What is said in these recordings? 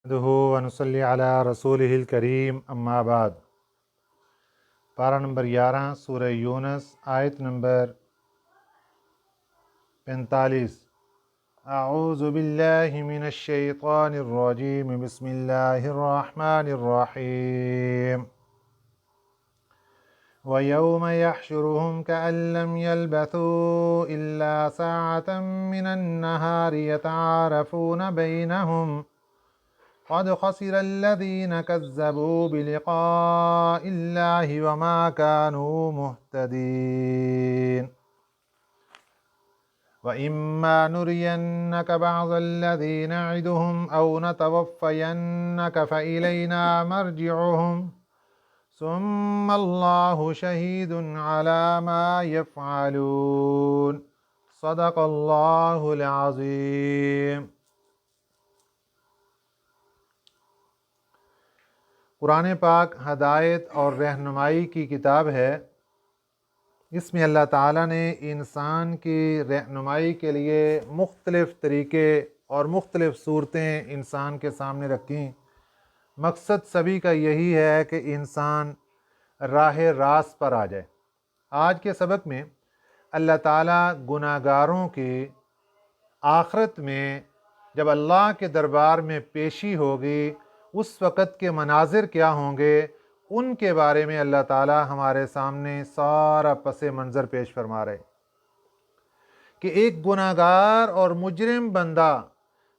نحمدہ ونصلی علی رسولہ الکریم اما بعد۔ پارہ نمبر 11 سورہ یونس آیت نمبر 45۔ اعوذ باللہ من الشیطان الرجیم، بسم اللہ الرحمن الرحیم۔ وَيَوْمَ يَحْشُرُهُمْ كَأَن لَّمْ يَلْبَثُوا إِلَّا سَاعَةً مِّنَ النَّهَارِ يَتَعَارَفُونَ بَيْنَهُمْ قد خسر الذين كذبوا بلقاء الله وما كانوا مهتدين وإما نرينك بعض الذي نعدهم أو نتوفينك فإلينا مرجعهم ثم الله شهيد على ما يفعلون صدق الله العظيم۔ قرآن پاک ہدایت اور رہنمائی کی کتاب ہے۔ اس میں اللہ تعالیٰ نے انسان کی رہنمائی کے لیے مختلف طریقے اور مختلف صورتیں انسان کے سامنے رکھیں۔ مقصد سبھی کا یہی ہے کہ انسان راہ راست پر آ جائے۔ آج کے سبق میں اللہ تعالیٰ گناہ گاروں کی آخرت میں جب اللہ کے دربار میں پیشی ہوگی اس وقت کے مناظر کیا ہوں گے، ان کے بارے میں اللہ تعالیٰ ہمارے سامنے سارا پس منظر پیش فرما رہے کہ ایک گناہ گار اور مجرم بندہ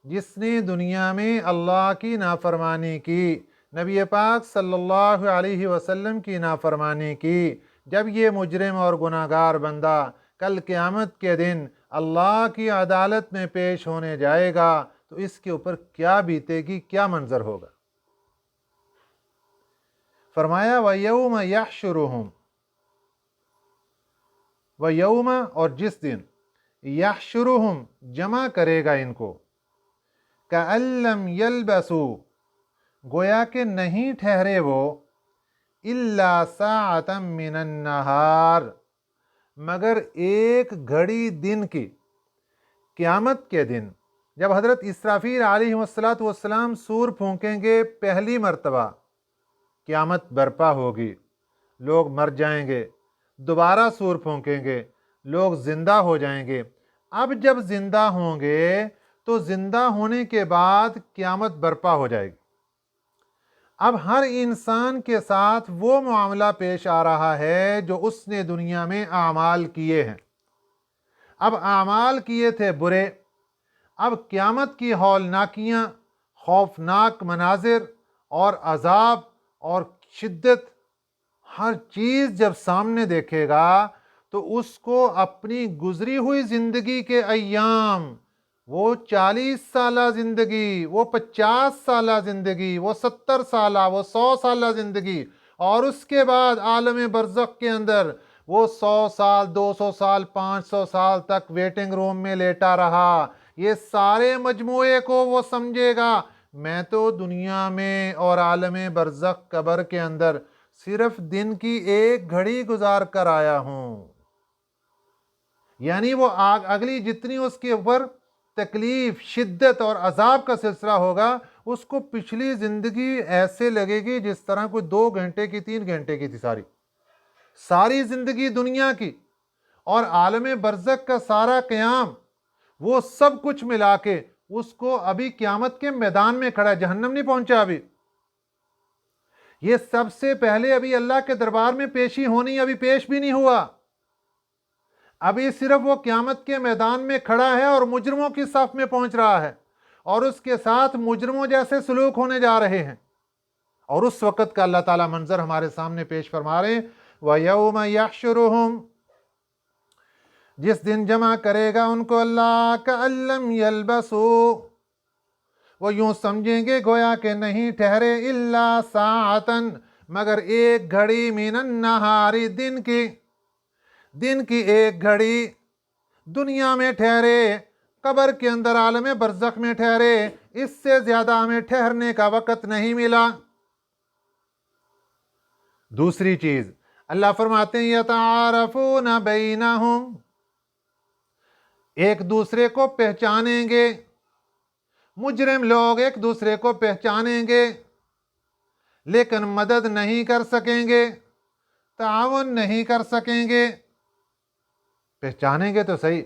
جس نے دنیا میں اللہ کی نافرمانی کی، نبی پاک صلی اللہ علیہ وسلم کی نافرمانی کی، جب یہ مجرم اور گناہ گار بندہ کل قیامت کے دن اللہ کی عدالت میں پیش ہونے جائے گا تو اس کے اوپر کیا بیتے گی، کیا منظر ہوگا۔ فرمایا وَيَوْمَ يَحْشُرُهُمْ، وَيَوْمَ اور جس دن، يَحْشُرُهُمْ جمع کرے گا ان کو، كَأَن لَّمْ يَلْبَثُوا گویا کہ نہیں ٹھہرے وہ، إِلَّا سَاعَةً مِّنَ النَّهَارِ مگر ایک گھڑی دن کی۔ قیامت کے دن جب حضرت اسرافیل علیہ السلام سور پھونکیں گے پہلی مرتبہ، قیامت برپا ہوگی، لوگ مر جائیں گے، دوبارہ سور پھونکیں گے، لوگ زندہ ہو جائیں گے۔ اب جب زندہ ہوں گے تو زندہ ہونے کے بعد قیامت برپا ہو جائے گی۔ اب ہر انسان کے ساتھ وہ معاملہ پیش آ رہا ہے جو اس نے دنیا میں اعمال کیے ہیں۔ اب اعمال کیے تھے برے، اب قیامت کی ہولناکیاں، خوفناک مناظر اور عذاب اور شدت، ہر چیز جب سامنے دیکھے گا تو اس کو اپنی گزری ہوئی زندگی کے ایام، وہ 40 سالہ زندگی، وہ 50 سالہ زندگی، وہ 70 سالہ، وہ 100 سالہ زندگی، اور اس کے بعد عالم برزخ کے اندر وہ 100 سال، 200 سال، 500 سال تک ویٹنگ روم میں لیٹا رہا، یہ سارے مجموعے کو وہ سمجھے گا میں تو دنیا میں اور عالم برزخ قبر کے اندر صرف دن کی ایک گھڑی گزار کر آیا ہوں۔ یعنی وہ اگلی جتنی اس کے اوپر تکلیف، شدت اور عذاب کا سلسلہ ہوگا، اس کو پچھلی زندگی ایسے لگے گی جس طرح کوئی 2 گھنٹے کی، 3 گھنٹے کی تھی ساری زندگی دنیا کی اور عالم برزخ کا سارا قیام، وہ سب کچھ ملا کے اس کو ابھی قیامت کے میدان میں کھڑا ہے، جہنم نہیں پہنچا ابھی۔ یہ سب سے پہلے ابھی اللہ کے دربار میں پیشی ہونی، ابھی پیش بھی نہیں ہوا، ابھی صرف وہ قیامت کے میدان میں کھڑا ہے اور مجرموں کی صف میں پہنچ رہا ہے اور اس کے ساتھ مجرموں جیسے سلوک ہونے جا رہے ہیں۔ اور اس وقت کا اللہ تعالیٰ منظر ہمارے سامنے پیش فرما رہے ہیں وَيَوْمَ يَحْشُرُهُمْ جس دن جمع کرے گا ان کو اللہ كَأَن لَّمْ يَلْبَثُوا وہ یوں سمجھیں گے گویا کہ نہیں ٹھہرے إِلَّا سَاعَةً مگر ایک گھڑی مِنَ النَّهَارِ دن کی ایک گھڑی، دنیا میں ٹھہرے، قبر کے اندر عالم برزخ میں ٹھہرے، اس سے زیادہ ہمیں ٹھہرنے کا وقت نہیں ملا۔ دوسری چیز اللہ فرماتے ہیں یتعارفون بینہم ایک دوسرے کو پہچانیں گے، मुजरिम लोग एक दूसरे को पहचानेंगे लेकिन मदद नहीं कर सकेंगे, ताउन नहीं कर सकेंगे। पहचानेंगे तो सही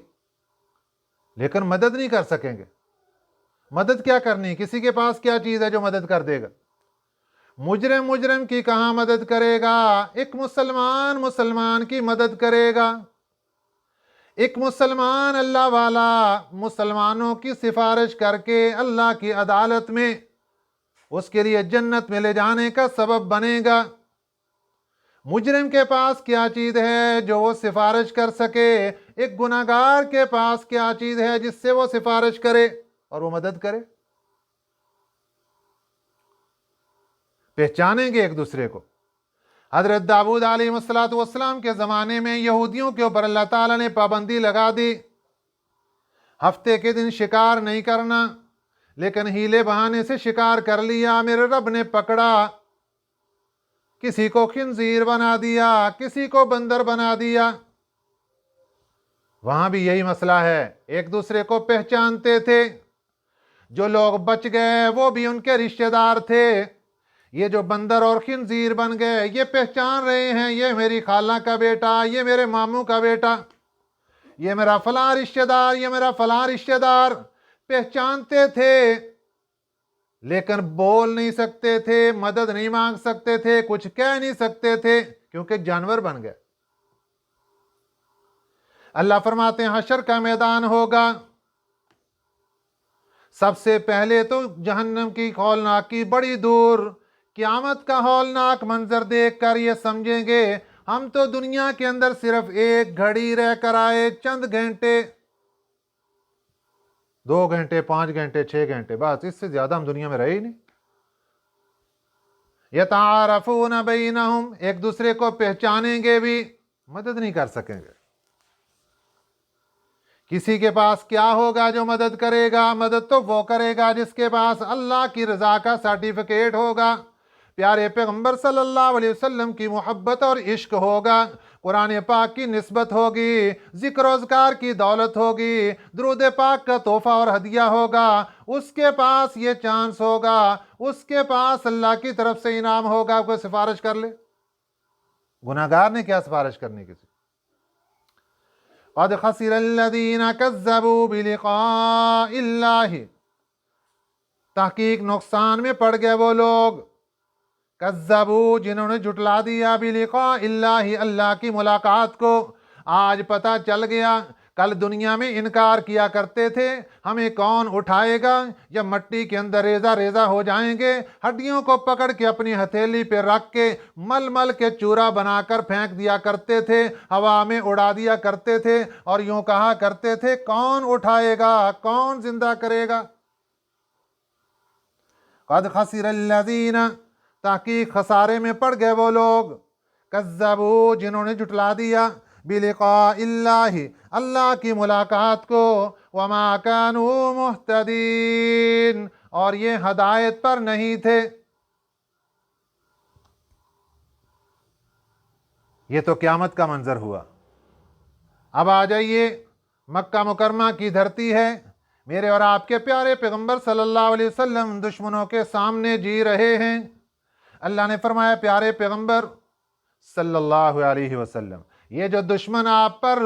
लेकिन मदद नहीं कर सकेंगे। मदद क्या करनी, किसी के पास क्या चीज़ है जो मदद कर देगा? मुजरिम मुजरिम की कहाँ मदद करेगा? एक मुसलमान मुसलमान की मदद करेगा। एक मुसलमान अल्लाह वाला मुसलमानों की सिफारिश करके अल्लाह की अदालत में उसके लिए जन्नत में ले जाने का सबब बनेगा। मुजरिम के पास क्या चीज़ है जो वो सिफारिश कर सके? एक गुनाहगार के पास क्या चीज़ है जिससे वो सिफारिश करे और वो मदद करे? पहचानेंगे एक दूसरे को। हजरत दाऊद अलैहिस्सलाम के ज़माने में यहूदियों के ऊपर अल्लाह ताला ने पाबंदी लगा दी, हफ्ते के दिन शिकार नहीं करना, लेकिन हीले बहाने से शिकार कर लिया। मेरे रब ने पकड़ा, किसी को खिंजीर बना दिया, किसी को बंदर बना दिया। वहां भी यही मसला है, एक दूसरे को पहचानते थे। जो लोग बच गए वो भी उनके रिश्तेदार थे। ये जो बंदर और खिंजीर बन गए ये पहचान रहे हैं, ये मेरी खाला का बेटा, ये मेरे मामू का बेटा, ये मेरा फलां रिश्तेदार, ये मेरा फलां रिश्तेदार। पहचानते थे लेकिन बोल नहीं सकते थे, मदद नहीं मांग सकते थे, कुछ कह नहीं सकते थे क्योंकि जानवर बन गए। अल्लाह फरमाते हैं हशर का मैदान होगा, सबसे पहले तो जहन्नम की हौलनाक की बड़ी दूर क़यामत का हौलनाक मंजर देखकर ये समझेंगे हम तो दुनिया के अंदर सिर्फ एक घड़ी रह कर आए, चंद घंटे, 2 घंटे, 5 घंटे, 6 घंटे, बस इससे ज्यादा हम दुनिया में रहे ही नहीं। यतारफून बैनहुम, एक दूसरे को पहचानेंगे भी, मदद नहीं कर सकेंगे। किसी के पास क्या होगा जो मदद करेगा? मदद तो वो करेगा जिसके पास अल्लाह की रजा का सर्टिफिकेट होगा, प्यारे पैगंबर सल्लल्लाहु अलैहि वसल्लम की मोहब्बत और इश्क होगा, कुरान पाक की निस्बत होगी, जिक्र रोजगार की दौलत होगी, दुरूद पाक का तोहफा और हदिया होगा। उसके पास ये चांस होगा, उसके पास अल्लाह की तरफ से इनाम होगा। कोई सिफारिश कर ले, गुनाहगार ने क्या सिफारिश करनी किसी? क़द खसिरल्लज़ीना कज़्ज़बू बिलिक़ाइल्लाहि, तहकीक नुकसान में पड़ गए वो लोग, कज़्ज़बू जिन्होंने जुटला दिया बिलिक़ाइल्लाहि, अल्लाह की मुलाकात को। आज पता चल गया, कल दुनिया में इनकार किया करते थे हमें कौन उठाएगा, या मिट्टी के अंदर रेजा रेजा हो जाएंगे, हड्डियों को पकड़ के अपनी हथेली पे रख के मल मल के चूरा बनाकर फेंक दिया करते थे, हवा में उड़ा दिया करते थे और यूं कहा करते थे कौन उठाएगा, कौन जिंदा करेगा। क़द खसिरल्लज़ीना, ताकि खसारे में पड़ गए वो लोग, कज़्ज़बू जिन्होंने जुटला दिया, बिलिक़ाइल्लाहि, अल्लाह की मुलाकात को, वमा कानू मुहतदीन, और ये हदायत पर नहीं थे। ये तो क़यामत का मंजर हुआ। अब आ जाइए, मक्का मुकरमा की धरती है, मेरे और आपके प्यारे पैगंबर सल्लल्लाहु अलैहि वसल्लम दुश्मनों के सामने जी रहे हैं। अल्लाह ने फरमाया प्यारे पैगंबर सल्लल्लाहु अलैहि वसल्लम, ये जो दुश्मन आप पर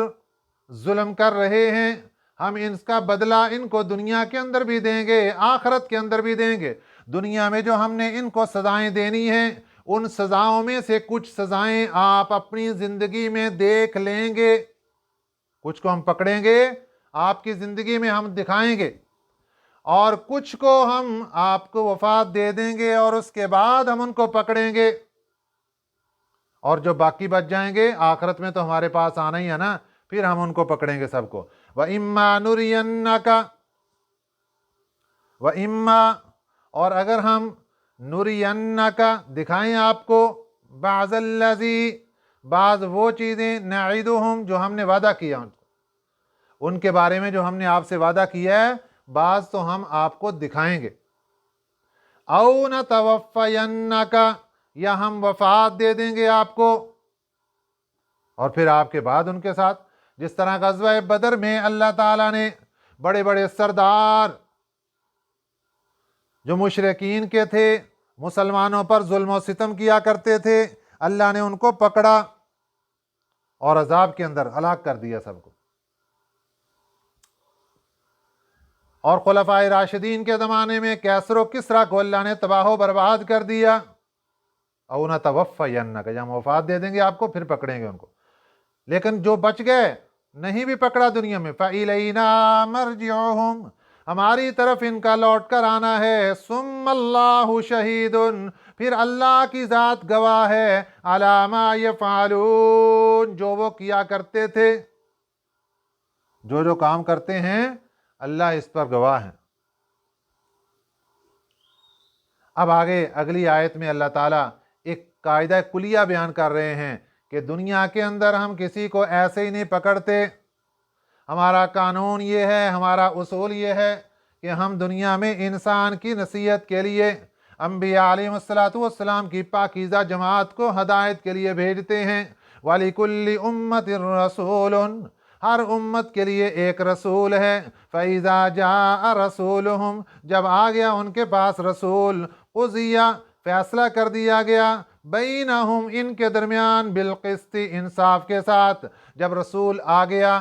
जुल्म कर रहे हैं हम इसका बदला इनको दुनिया के अंदर भी देंगे, आखिरत के अंदर भी देंगे। दुनिया में जो हमने इनको सजाएं देनी हैं उन सजाओं में से कुछ सजाएं आप अपनी जिंदगी में देख लेंगे, कुछ को हम पकड़ेंगे आपकी जिंदगी में हम दिखाएंगे, और कुछ को हम आपको वफात दे देंगे और उसके बाद हम उनको पकड़ेंगे, और जो बाकी बच जाएंगे आखिरत में तो हमारे पास आना ही है ना, फिर हम उनको पकड़ेंगे सबको। व इम्मा नुरियन्नका, व इम्मा, और अगर हम नुरियन्नका दिखाएं आपको, बाज़ल्लज़ी, बाज़ वो चीज़ें, नईदुहुम जो हमने वादा किया उनके बारे में, जो हमने आपसे वादा किया है बाज़ तो हम आपको दिखाएंगे। औ नतवफ़्फ़यन्नका, या हम वफात दे देंगे आपको, और फिर आपके बाद उनके साथ, जिस तरह ग़ज़वा बदर में अल्लाह ताला ने बड़े बड़े सरदार جو مشرکین کے تھے، مسلمانوں پر ظلم و ستم کیا کرتے تھے، اللہ نے ان کو پکڑا اور عذاب کے اندر ہلاک کر دیا سب کو۔ اور خلفائے راشدین کے زمانے میں کیسر و کسریٰ کو اللہ نے تباہ و برباد کر دیا۔ او نتوفینک، جب ہم وفات دے دیں گے آپ کو، پھر پکڑیں گے ان کو۔ لیکن جو بچ گئے، نہیں بھی پکڑا دنیا میں، فَإِلَيْنَا مَرْجِعُهُمْ، ہماری طرف ان کا لوٹ کر آنا ہے۔ ثُمَّ اللَّهُ شَهِيدٌ، پھر اللہ کی ذات گواہ ہے، عَلَىٰ مَا يَفْعَلُونَ، جو وہ کیا کرتے تھے، جو کام کرتے ہیں اللہ اس پر گواہ ہے۔ اب آگے اگلی آیت میں اللہ تعالیٰ ایک قاعدہ کلیہ بیان کر رہے ہیں کہ دنیا کے اندر ہم کسی کو ایسے ہی نہیں پکڑتے۔ ہمارا قانون یہ ہے، ہمارا اصول یہ ہے کہ ہم دنیا میں انسان کی نصیحت کے لیے انبیاء علیہ السلام کی پاکیزہ جماعت کو ہدایت کے لیے بھیجتے ہیں۔ وَلِكُلِّ أُمَّةٍ رَسُولٌ، ہر امت کے لیے ایک رسول ہے۔ فَإِذَا جَاءَ رَسُولُهُمْ، جب آ گیا ان کے پاس رسول، قُضِیَ، فیصلہ کر دیا گیا، بینہم، ان کے درمیان، بالقسط، انصاف کے ساتھ۔ جب رسول آ گیا،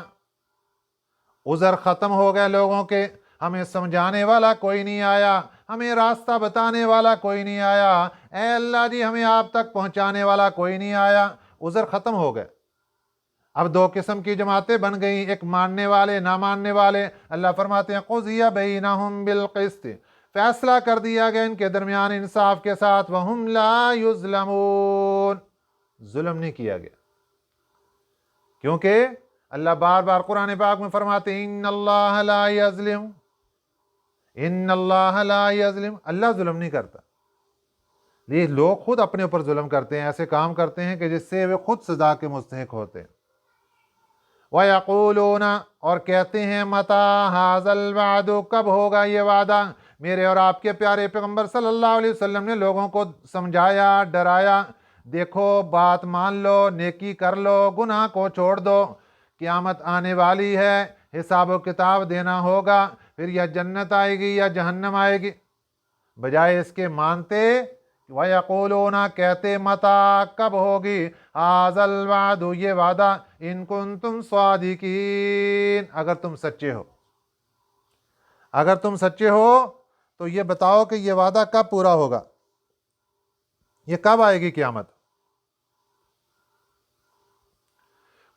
عذر ختم ہو گئے لوگوں کے، ہمیں سمجھانے والا کوئی نہیں آیا، ہمیں راستہ بتانے والا کوئی نہیں آیا، اے اللہ جی ہمیں آپ تک پہنچانے والا کوئی نہیں آیا، عذر ختم ہو گئے۔ اب دو قسم کی جماعتیں بن گئیں، ایک ماننے والے، نہ ماننے والے۔ اللہ فرماتے ہیں قُضِیَ بَیْنَہُم بِالْقِسْطِ، فیصلہ کر دیا گیا ان کے درمیان انصاف کے ساتھ۔ وَهُمْ لَا يُظْلَمُونَ، ظلم نہیں کیا گیا، کیونکہ اللہ بار بار قرآن پاک میں فرماتے ہیں ان اللہ لا یظلم، ان اللہ لا یظلم، اللہ ظلم نہیں کرتا۔ یہ لوگ خود اپنے اوپر ظلم کرتے ہیں، ایسے کام کرتے ہیں کہ جس سے وہ خود سزا کے مستحق ہوتے ہیں۔ وَيَقُولُونَ، اور کہتے ہیں، مَتَىٰ هَٰذَا الْوَعْدُ، کب ہوگا یہ وعدہ؟ میرے اور آپ کے پیارے پیغمبر صلی اللہ علیہ وسلم نے لوگوں کو سمجھایا، ڈرایا، دیکھو بات مان لو، نیکی کر لو، گناہ کو چھوڑ دو، قیامت آنے والی ہے، حساب و کتاب دینا ہوگا، پھر یا جنت آئے گی یا جہنم آئے گی۔ بجائے اس کے مانتے، وَيَقُولُونَ، کہتے، مَتَىٰ، کب ہوگی، هَٰذَا الْوَعْدُ، یہ وعدہ، إِن كُنتُمْ صَادِقِينَ، اگر تم سچے ہو، اگر تم سچے ہو تو یہ بتاؤ کہ یہ وعدہ کب پورا ہوگا، یہ کب آئے گی قیامت۔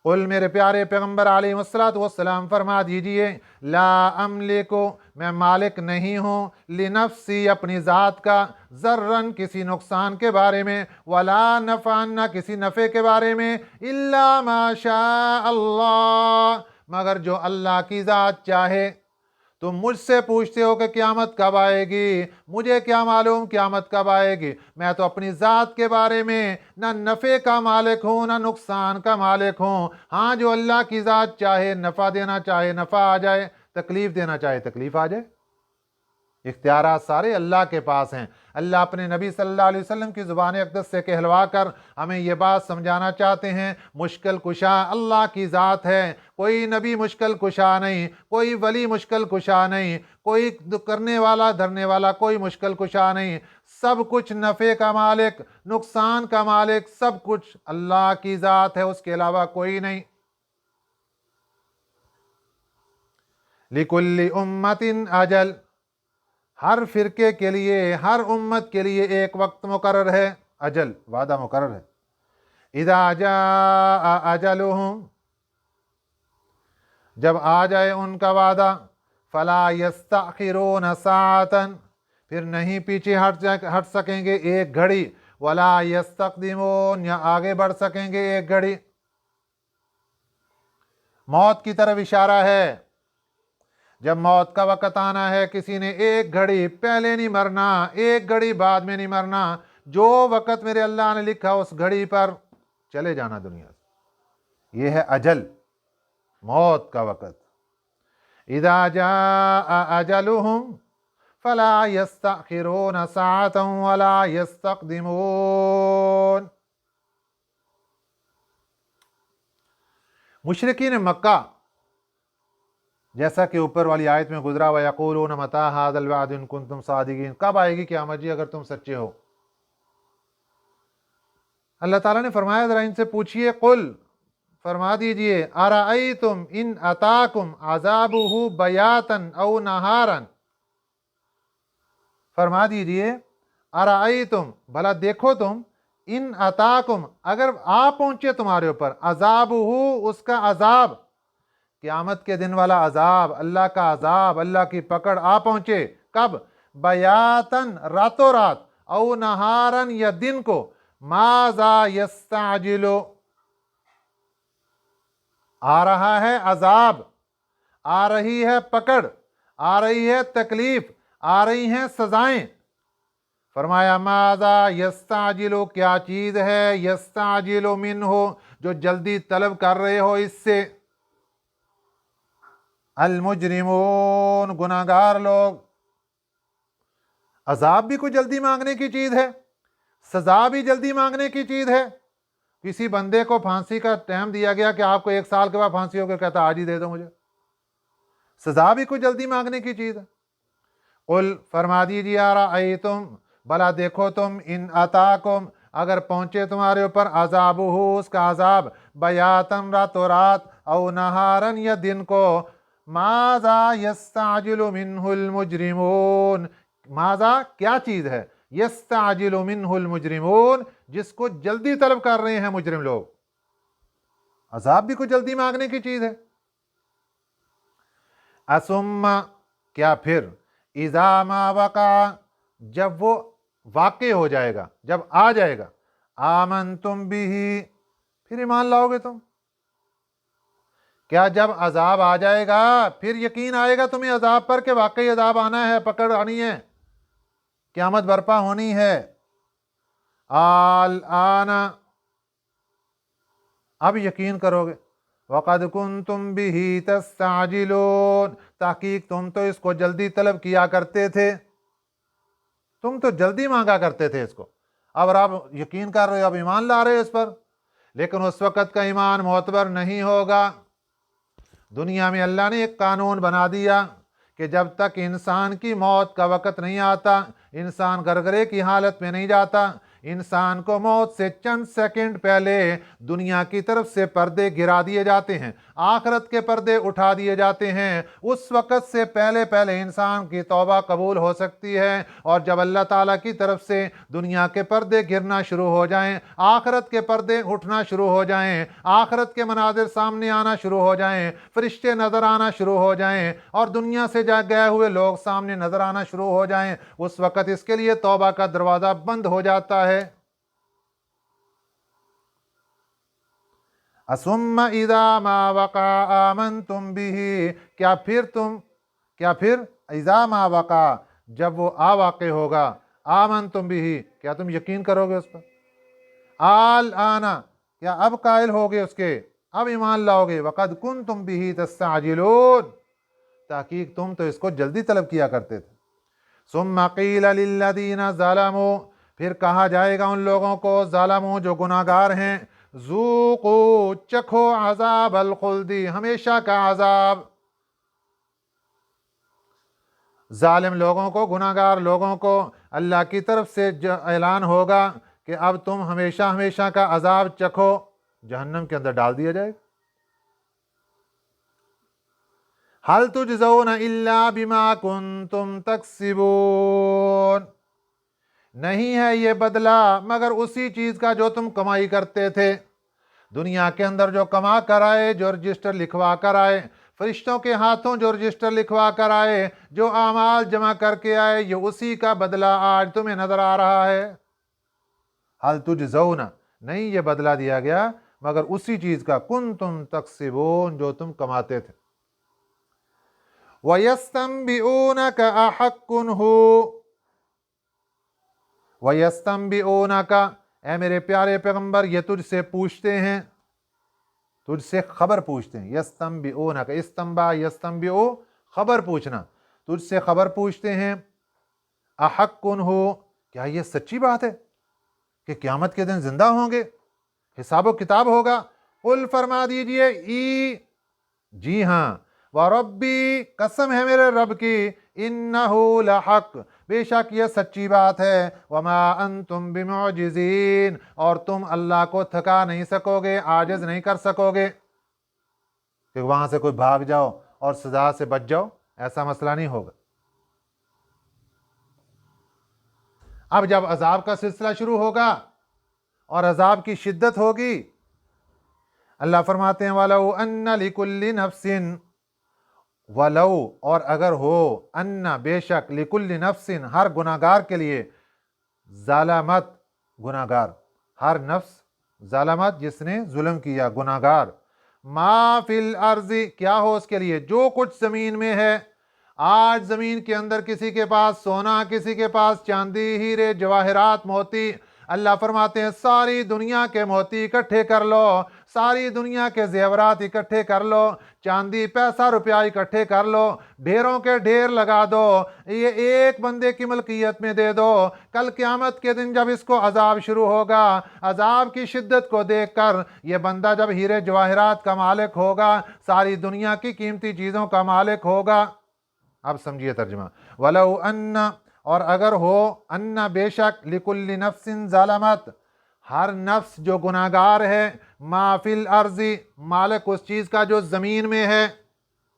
قل، میرے پیارے پیغمبر علیہ السلام فرما دیجئے، لا املکو، میں مالک نہیں ہوں، لنفسی، اپنی ذات کا، ذرن، کسی نقصان کے بارے میں، ولا نفعن، نہ کسی نفع کے بارے میں، الا ما شاء اللہ، مگر جو اللہ کی ذات چاہے۔ تم مجھ سے پوچھتے ہو کہ قیامت کب آئے گی، مجھے کیا معلوم قیامت کب آئے گی، میں تو اپنی ذات کے بارے میں نہ نفع کا مالک ہوں نہ نقصان کا مالک ہوں۔ ہاں، جو اللہ کی ذات چاہے نفع دینا چاہے نفع آ جائے، تکلیف دینا چاہے تکلیف آ جائے، اختیارات سارے اللہ کے پاس ہیں۔ اللہ اپنے نبی صلی اللہ علیہ وسلم کی زبان اقدس سے کہلوا کر ہمیں یہ بات سمجھانا چاہتے ہیں، مشکل کشا اللہ کی ذات ہے، کوئی نبی مشکل کشا نہیں، کوئی ولی مشکل کشا نہیں، کوئی کرنے والا دھرنے والا کوئی مشکل کشا نہیں، سب کچھ نفع کا مالک، نقصان کا مالک، سب کچھ اللہ کی ذات ہے، اس کے علاوہ کوئی نہیں۔ لِكُلِّ أُمَّةٍ أَجَلٌ، ہر فرقے کے لیے، ہر امت کے لیے ایک وقت مقرر ہے، اجل، وعدہ مقرر ہے۔ اذا جاء اجلهم، جب آ جائے ان کا وعدہ، فلا یستأخرون ساعة، پھر نہیں پیچھے ہٹ سکیں گے ایک گھڑی، ولا یستقدمون، یا آگے بڑھ سکیں گے ایک گھڑی۔ موت کی طرف اشارہ ہے، جب موت کا وقت آنا ہے، کسی نے ایک گھڑی پہلے نہیں مرنا، ایک گھڑی بعد میں نہیں مرنا، جو وقت میرے اللہ نے لکھا اس گھڑی پر چلے جانا دنیا سے، یہ ہے اجل، موت کا وقت۔ اذا جاء اجلهم فلا يستأخرون ساعة ولا يستقدمون۔ مشرکین مکہ जैसा कि ऊपर वाली आयत में गुजरा, व यक़ूलून मता हाज़ल वअद इन कुंतुम सादिकीन, कब आएगी क़यामत जी अगर तुम सच्चे हो। अल्लाह ताला ने फरमाया ज़रा इनसे पूछिए, कुल फरमा दीजिए, अरअयतुम इन अताकुम अज़ाबुहु बयातन औ नहारन, फरमा दीजिए अरअयतुम, भला देखो तुम, इन अताकुम, अगर आ पहुंचे तुम्हारे ऊपर, अज़ाबुहु, उसका अजाब, क़यामत के दिन वाला अजाब, अल्लाह का अजाब, अल्लाह की पकड़ आ पहुंचे, कब, बयातन, रातों रात, औ नहारन, या दिन को, माज़ा यस्ताजिलो, आ रहा है अजाब, आ रही है पकड़, आ रही है तकलीफ, आ रही हैं सजाएं। फरमाया माज़ा यस्ताजिलो, क्या चीज है, यस्ताजिलो मिन्हो, जो जल्दी तलब कर रहे हो इससे, अल मुजरिमून, गुनाहगार लोग। अजाब भी कोई जल्दी मांगने की चीज है, सजा भी जल्दी मांगने की चीज है। किसी बंदे को फांसी का टाइम दिया गया कि आपको 1 साल के बाद फांसी होगी, कहता आज ही दे दो मुझे, सजा भी कोई जल्दी मांगने की चीज है। कुल फरमा दीजिए, अरअयतुम, भला देखो तुम, इन अताकुम, अगर पहुंचे तुम्हारे ऊपर, अज़ाबुहु, उसका अजाब, बयातन, रातों रात, औ नहारन, या दिन को, माज़ा यस्ताजिलु मिन्हुल मुजरिमून, माज़ा क्या चीज है, यस्ताजिलु मिन्हुल मुजरिमून, जिसको जल्दी तलब कर रहे हैं मुजरिम लोग। अजाब भी कोई जल्दी मांगने की चीज है। असुम्मा, क्या फिर, इज़ा मा वक़ा, जब वो वाक़े हो जाएगा, जब आ जाएगा, आमन तुम बिही, फिर ईमान लाओगे तुम। क्या जब अजाब आ जाएगा फिर यकीन आएगा तुम्हें अजाब पर कि वाकई अजाब आना है, पकड़ आनी है, क़यामत बर्पा होनी है। आल आना, अब यकीन करोगे। वक़द कुंतुम बिही तस्ताजिलून, ताकीक तुम तो इसको जल्दी तलब किया करते थे, तुम तो जल्दी मांगा करते थे इसको, अब आप यकीन कर रहे हो, अब ईमान ला रहे हो इस पर, लेकिन उस वक़्त का ईमान मोतबर नहीं होगा। दुनिया में अल्लाह ने एक कानून बना दिया कि जब तक इंसान की मौत का वक़्त नहीं आता, इंसान गरगरे की हालत में नहीं जाता, इंसान को मौत से चंद सेकंड पहले दुनिया की तरफ से पर्दे गिरा दिए जाते हैं, आखिरत के पर्दे उठा दिए जाते हैं। उस वक़्त से पहले पहले इंसान की तौबा कबूल हो सकती है, और जब अल्लाह ताला की तरफ से दुनिया के पर्दे गिरना शुरू हो जाएं, आखिरत के पर्दे उठना शुरू हो जाएं, आखिरत के मनाजिर सामने आना शुरू हो जाएं, फरिश्ते नजर आना शुरू हो जाएं, और दुनिया से गए हुए लोग सामने नजर आना शुरू हो जाएं, उस वक़्त इसके लिए तौबा का दरवाजा बंद हो जाता है। असुम्मा इज़ा मा वक़ा आमनतुम बिही, क्या फिर इज़ा मा वक़ा, जब वो आ वाक़े होगा, आमनतुम बिही, क्या तुम यकीन करोगे उस पर। आल आना, क्या अब कायल होगे उसके, अब ईमान लाओगे। वक़द कुंतुम बिही तस्ताजिलून, ताकीक तुम तो इसको जल्दी तलब किया करते थे। सुम्मा क़ीला लिल्लज़ीना ज़लमू, फिर कहा जाएगा उन लोगों को, ज़लमू, जो गुनाहगार हैं, ज़ूक़ू, चखो, अज़ाबल ख़ुल्दी, हमेशा का अज़ाब। जालिम लोगों को, गुनाहगार लोगों को अल्लाह की तरफ से ऐलान होगा कि अब तुम हमेशा हमेशा का अज़ाब चखो, जहन्नम के अंदर डाल दिया जाएगा। हल तुजज़ौना इल्ला बिमा कुंतुम तक्सिबून, नहीं है ये बदला मगर उसी चीज का जो तुम कमाई करते थे। दुनिया के अंदर जो कमा कर आए, जो रजिस्टर लिखवा कर आए, फरिश्तों के हाथों जो रजिस्टर लिखवा कर आए, जो आमाल जमा करके आए, ये उसी का बदला आज तुम्हें नजर आ रहा है। हल तुजज़ौना, नहीं ये बदला दिया गया मगर उसी चीज का, कुंतुम तक्सिबून, जो तुम कमाते थे। वयस्तंबिऊनक अहक्कुन हु, वयस्तंबिऊनक, ऐ मेरे प्यारे पैगंबर, ये तुझसे पूछते हैं, तुझसे खबर पूछते हैं। यस्तंबिऊनक, इस्तंबा यस्तंबिऊ, खबर पूछना, तुझसे खबर पूछते हैं। अहक्कुन हु, क्या ये सच्ची बात है कि क़यामत के दिन जिंदा होंगे, हिसाब व किताब होगा। कुल फरमा दीजिए, ई, जी हाँ, व रब्बी, कसम है मेरे रब की, इन्नहु लहक, बेशक ये सच्ची बात है, वमा अंतुम बिमुअजिजीन, और तुम अल्लाह को थका नहीं सकोगे, आजिज नहीं कर सकोगे कि वहां से कोई भाग जाओ और सजा से बच जाओ, ऐसा मसला नहीं होगा। अब जब अजाब का सिलसिला शुरू होगा और अजाब की शिद्दत होगी, अल्लाह फरमाते हैं वलौ अन्ना लिकुल्ली नफ्सिन, वलौ, और अगर हो, अन्ना, बेशक, लिकुल्ली नफ्सिन, हर गुनाहगार के लिए, ज़ालमत, गुनाहगार, हर नफ्स, ज़ालमत, जिसने जुल्म किया, गुनाहगार, मा फिल अर्ज़ी, क्या हो उसके लिए, जो कुछ ज़मीन में है। आज ज़मीन के अंदर किसी के पास सोना, किसी के पास चांदी, हीरे, जवाहरात, मोती, अल्लाह फरमाते हैं सारी दुनिया के मोती इकट्ठे कर लो, सारी दुनिया के जेवरात इकट्ठे कर लो, चांदी, पैसा, रुपया इकट्ठे कर लो, ढेरों के ढेर लगा दो, ये एक बंदे की मलकियत में दे दो। कल क़यामत के दिन जब इसको अजाब शुरू होगा, अजाब की शिद्दत को देखकर ये बंदा जब हीरे जवाहरात का मालिक होगा, सारी दुनिया की कीमती चीज़ों का मालिक होगा। अब समझिए तर्जुमा, वलौ अन्ना, और अगर हो, अन्ना, बेशक, लिकुल्ली नफ्सिन ज़ालमत, हर नफ्स जो गुनाहगार है, माफिल अर्जी, मालिक उस चीज़ का जो ज़मीन में है,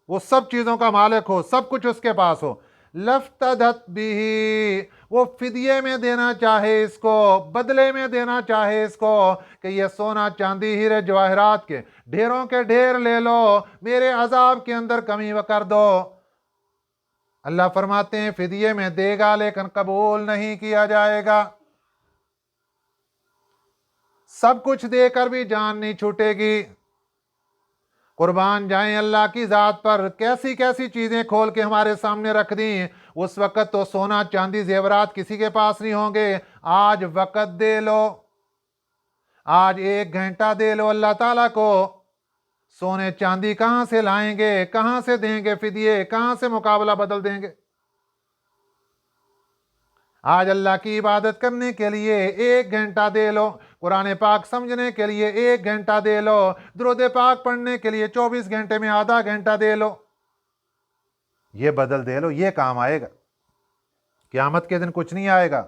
वो सब चीज़ों का मालिक हो, सब कुछ उसके पास हो, लफ्तदत बिही, वो फिदिये में देना चाहे इसको, बदले में देना चाहे इसको, कि ये सोना, चांदी, हीरे, जवाहरात के ढेरों के ढेर ले लो, मेरे अजाब के अंदर कमी कर दो। अल्लाह फरमाते हैं फिदिये में देगा, लेकिन कबूल नहीं किया जाएगा। सब कुछ देकर भी जान नहीं छूटेगी। कुर्बान जाएं अल्लाह की ज़ात पर, कैसी कैसी चीज़ें खोल के हमारे सामने रख दी। उस वक़्त तो सोना, चांदी, जेवरात किसी के पास नहीं होंगे। आज वक़्त दे लो, आज 1 घंटा दे लो अल्लाह ताला को। सोने चांदी कहाँ से लाएंगे, कहाँ से देंगे फिदिये, कहाँ से मुकाबला बदल देंगे। आज अल्लाह की इबादत करने के लिए 1 घंटा दे लो, कुरान पाक समझने के लिए 1 घंटा दे लो, दुरूद पाक पढ़ने के लिए 24 घंटे में आधा घंटा दे लो, ये बदल दे लो, ये काम आएगा। क़यामत के दिन कुछ नहीं आएगा।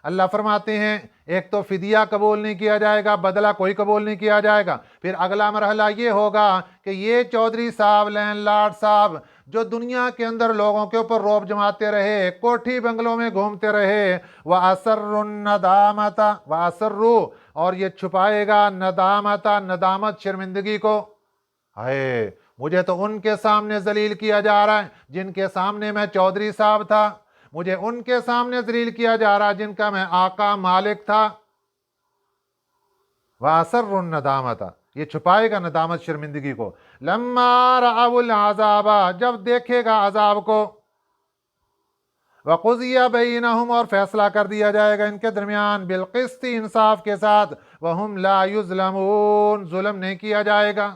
अल्लाह फरमाते हैं एक तो फिदिया कबूल नहीं किया जाएगा, बदला कोई कबूल नहीं किया जाएगा। फिर अगला मरहला ये होगा कि ये चौधरी साहब, लैंडलॉर्ड साहब, जो दुनिया के अंदर लोगों के ऊपर रौब जमाते रहे, कोठी बंगलों में घूमते रहे, वह असर्रुन नदामता, वह असर्रु, और ये छुपाएगा नदामता, नदामत, शर्मिंदगी को। हाय, मुझे तो उनके सामने जलील किया जा रहा है जिनके सामने मैं चौधरी साहब था, मुझे उनके सामने जलील किया जा रहा है जिनका मैं आका मालिक था। वासर्रुन नदामता, ये छुपाएगा नदामत, शर्मिंदगी को। लम्मा रअउल अज़ाबा, जब देखेगा अजाब को, वक़ुज़िया बैनहुम, और फैसला कर दिया जाएगा इनके दरमियान, बिलक़िस्त, इंसाफ के साथ, वहुम ला युज़लमून, जुल्म नहीं किया जाएगा।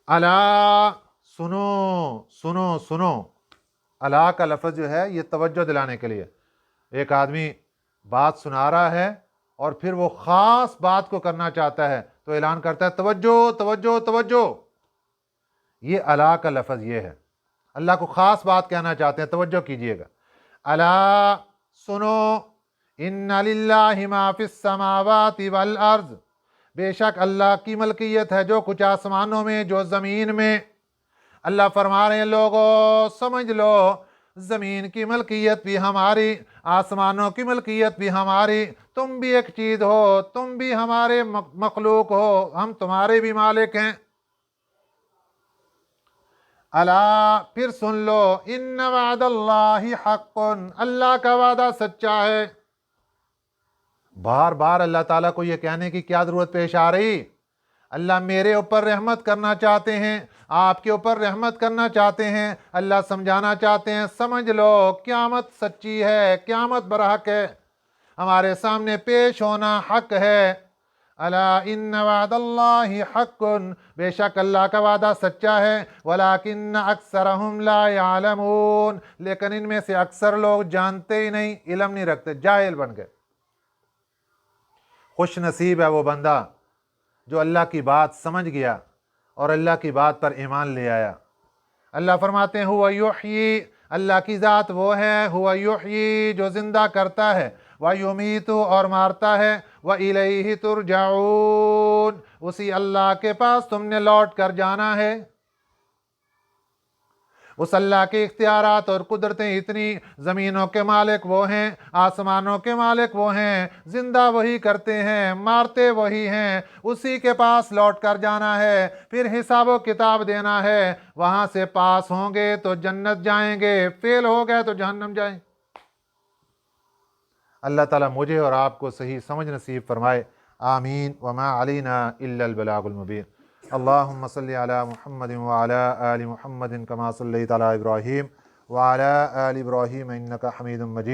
अला, सुनो सुनो सुनो, अला का लफ्ज़ जो है ये तवज्जो दिलाने के लिए। एक आदमी बात सुना रहा है और फिर वो ख़ास बात को करना चाहता है तो ऐलान करता है तवज्जो तवज्जो तवज्जो। ये अला का लफ्ज़ ये है, अल्लाह को ख़ास बात कहना चाहते हैं, तवज्जो कीजिएगा। अला, सुनो, इन्ना लिल्लाहि मा फिस समावाति वल अर्ज़, बेशक अल्लाह की मलकियत है जो कुछ आसमानों में, जो ज़मीन में। अल्लाह फरमा रहे हैं लोगों समझ लो, ज़मीन की मलकियत भी हमारी, आसमानों की मलकियत भी हमारी, तुम भी एक चीज़ हो, तुम भी हमारे मखलूक हो, हम तुम्हारे भी मालिक हैं। अला, फिर सुन लो, इन्ना वअदल्लाहि हक़्क़ुन, अल्लाह का वादा सच्चा है। बार बार अल्लाह ताला को ये कहने की क्या ज़रूरत पेश आ रही? अल्लाह मेरे ऊपर रहमत करना चाहते हैं, आपके ऊपर रहमत करना चाहते हैं। अल्लाह समझाना चाहते हैं समझ लो, क़यामत सच्ची है, क़यामत बरहक है, हमारे सामने पेश होना हक है। अला इन्ना वअदल्लाहि हक़्क़ुन, बेशक अल्लाह का वादा सच्चा है। वलाकिन्न अक्सरहुम ला यअलमून, लेकिन इनमें से अक्सर लोग जानते ही नहीं, इल्म नहीं रखते, जाहिल बन गए। खुश नसीब है वो बंदा जो अल्लाह की बात समझ गया اور اللہ کی بات پر ایمان لے آیا۔ اللہ فرماتے ہیں ہوا یحیی، اللہ کی ذات وہ ہے، ہوا یحیی جو زندہ کرتا ہے، ویمیت اور مارتا ہے، وإلیہ ترجعون اسی اللہ کے پاس تم نے لوٹ کر جانا ہے۔ اس اللہ کے اختیارات اور قدرتیں اتنی، زمینوں کے مالک وہ ہیں، آسمانوں کے مالک وہ ہیں، زندہ وہی کرتے ہیں، مارتے وہی ہیں، اسی کے پاس لوٹ کر جانا ہے، پھر حساب و کتاب دینا ہے، وہاں سے پاس ہوں گے تو جنت جائیں گے، فیل ہو گئے تو جہنم جائیں۔ اللہ تعالیٰ مجھے اور آپ کو صحیح سمجھ نصیب فرمائے، آمین۔ وما علینا الا البلاغ المبین۔ اللہم صلی علی محمد وعلی آل محمد کما صلیت علی ابراہیم وعلی آل ابراہیم انکا حمید مجید۔